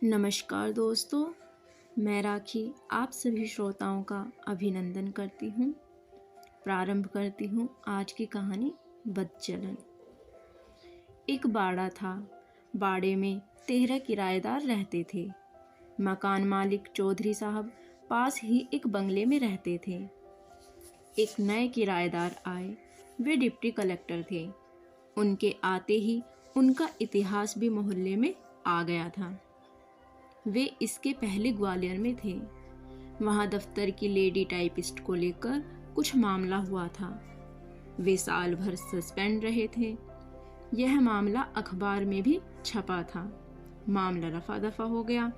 नमस्कार दोस्तों, मैं राखी आप सभी श्रोताओं का अभिनंदन करती हूँ। प्रारंभ करती हूँ आज की कहानी बदचलन। एक बाड़ा था। बाड़े में 13 किराएदार रहते थे। मकान मालिक चौधरी साहब पास ही एक बंगले में रहते थे। एक नए किराएदार आए। वे डिप्टी कलेक्टर थे। उनके आते ही उनका इतिहास भी मोहल्ले में आ गया था। वे इसके पहले ग्वालियर में थे। वहाँ दफ्तर की लेडी टाइपिस्ट को लेकर कुछ मामला हुआ था। वे साल भर सस्पेंड रहे थे। यह मामला अखबार में भी छपा था। मामला रफा दफा हो गया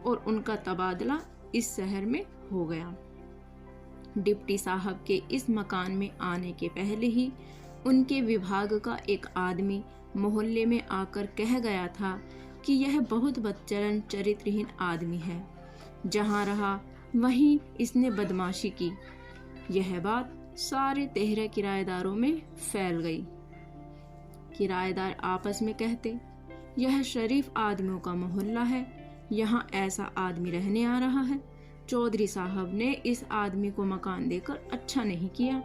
और उनका तबादला इस शहर में हो गया। डिप्टी साहब के इस मकान में आने के पहले ही उनके विभाग का एक आदमी मोहल्ले में आकर कह गया था कि यह बहुत बदचलन चरित्रहीन आदमी है। जहाँ रहा वहीं इसने बदमाशी की। यह बात सारे 13 किराएदारों में फैल गई। किराएदार आपस में कहते, यह शरीफ आदमियों का मोहल्ला है, यहाँ ऐसा आदमी रहने आ रहा है। चौधरी साहब ने इस आदमी को मकान देकर अच्छा नहीं किया।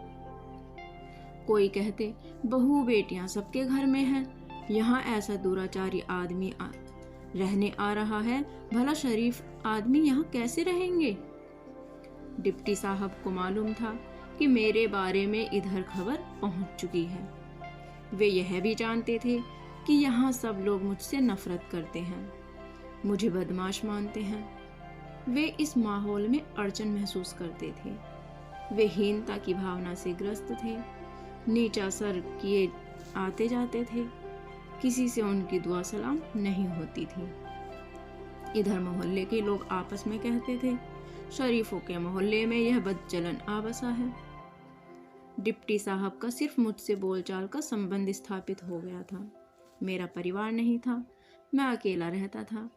कोई कहते, बहू बेटियां सबके घर में हैं, यहाँ ऐसा दुराचारी आदमी रहने आ रहा है, भला शरीफ आदमी यहाँ कैसे रहेंगे। डिप्टी साहब को मालूम था कि मेरे बारे में इधर खबर पहुँच चुकी है। वे यह भी जानते थे कि यहाँ सब लोग मुझसे नफरत करते हैं, मुझे बदमाश मानते हैं। वे इस माहौल में अड़चन महसूस करते थे। वे हीनता की भावना से ग्रस्त थे। नीचा सर किए आते जाते थे। किसी से उनकी दुआ सलाम नहीं होती थी। इधर मोहल्ले के लोग आपस में कहते थे, शरीफों के मोहल्ले में यह बदचलन आ बसा है। डिप्टी साहब का सिर्फ मुझसे बोलचाल का संबंध स्थापित हो गया था। मेरा परिवार नहीं था, मैं अकेला रहता था।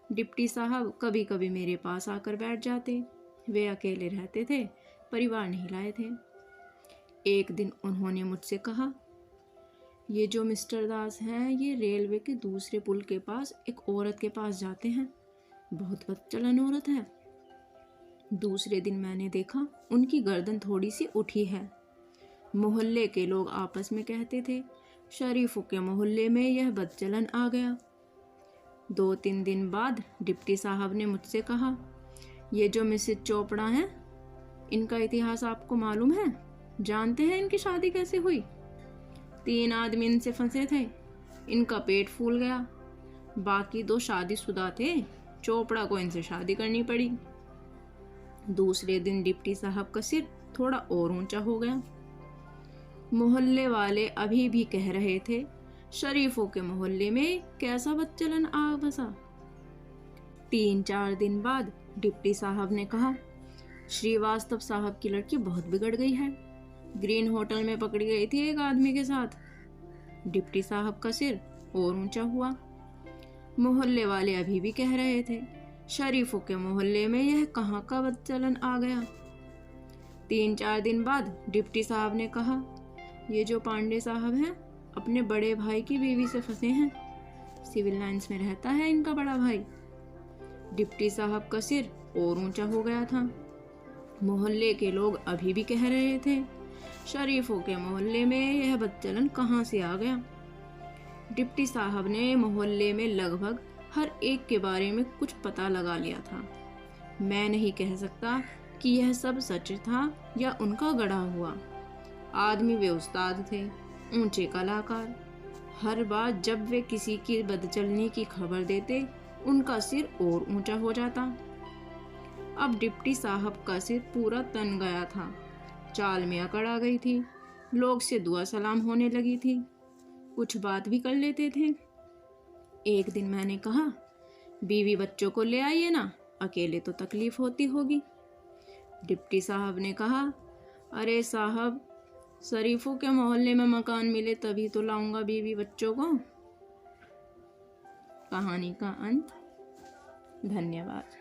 डिप्टी साहब कभी कभी मेरे पास आकर बैठ जाते। वे अकेले रहते थे, परिवार नहीं लाए थे। एक दिन उन्होंने मुझसे कहा, ये जो मिस्टर दास हैं, ये रेलवे के दूसरे पुल के पास एक औरत के पास जाते हैं। बहुत बदचलन औरत है। दूसरे दिन मैंने देखा उनकी गर्दन थोड़ी सी उठी है। मोहल्ले के लोग आपस में कहते थे, शरीफों के मोहल्ले में यह बदचलन आ गया। 2-3 दिन बाद डिप्टी साहब ने मुझसे कहा, ये जो मिसेज चोपड़ा हैं, इनका इतिहास आपको मालूम है? जानते हैं इनकी शादी कैसे हुई? 3 आदमी इनसे फंसे थे, इनका पेट फूल गया। बाकी 2 शादीशुदा थे, चोपड़ा को इनसे शादी करनी पड़ी। दूसरे दिन डिप्टी साहब का सिर थोड़ा और ऊंचा हो गया। मोहल्ले वाले अभी भी कह रहे थे, शरीफों के मोहल्ले में कैसा बदचलन आ बसा। 3-4 दिन बाद डिप्टी साहब ने कहा, श्रीवास्तव साहब की लड़की बहुत बिगड़ गई है। ग्रीन होटल में पकड़ी गई थी एक आदमी के साथ। डिप्टी साहब का सिर और ऊंचा हुआ। मोहल्ले वाले अभी भी कह रहे थे, शरीफों के मोहल्ले में यह कहाँ का बदचलन आ गया। 3-4 दिन बाद डिप्टी साहब ने कहा, ये जो पांडे साहब हैं, अपने बड़े भाई की बीवी से फंसे हैं। सिविल लाइंस में रहता है इनका बड़ा भाई। डिप्टी साहब का सिर और ऊंचा हो गया था। मोहल्ले के लोग अभी भी कह रहे थे, शरीफों के मोहल्ले में यह बदचलन कहाँ से आ गया। डिप्टी साहब ने मोहल्ले में लगभग हर एक के बारे में कुछ पता लगा लिया था। मैं नहीं कह सकता कि यह सब सच था या उनका गढ़ा हुआ। आदमी वे उस्ताद थे, ऊंचे कलाकार। हर बार जब वे किसी की बदचलनी की खबर देते, उनका सिर और ऊंचा हो जाता। अब डिप्टी साहब का सिर पूरा तन गया था। चाल में अकड़ आ गई थी। लोग से दुआ सलाम होने लगी थी। कुछ बात भी कर लेते थे। एक दिन मैंने कहा, बीवी बच्चों को ले आइए ना, अकेले तो तकलीफ होती होगी। डिप्टी साहब ने कहा, अरे साहब, शरीफों के मोहल्ले में मकान मिले तभी तो लाऊंगा बीवी बच्चों को। कहानी का अंत। धन्यवाद।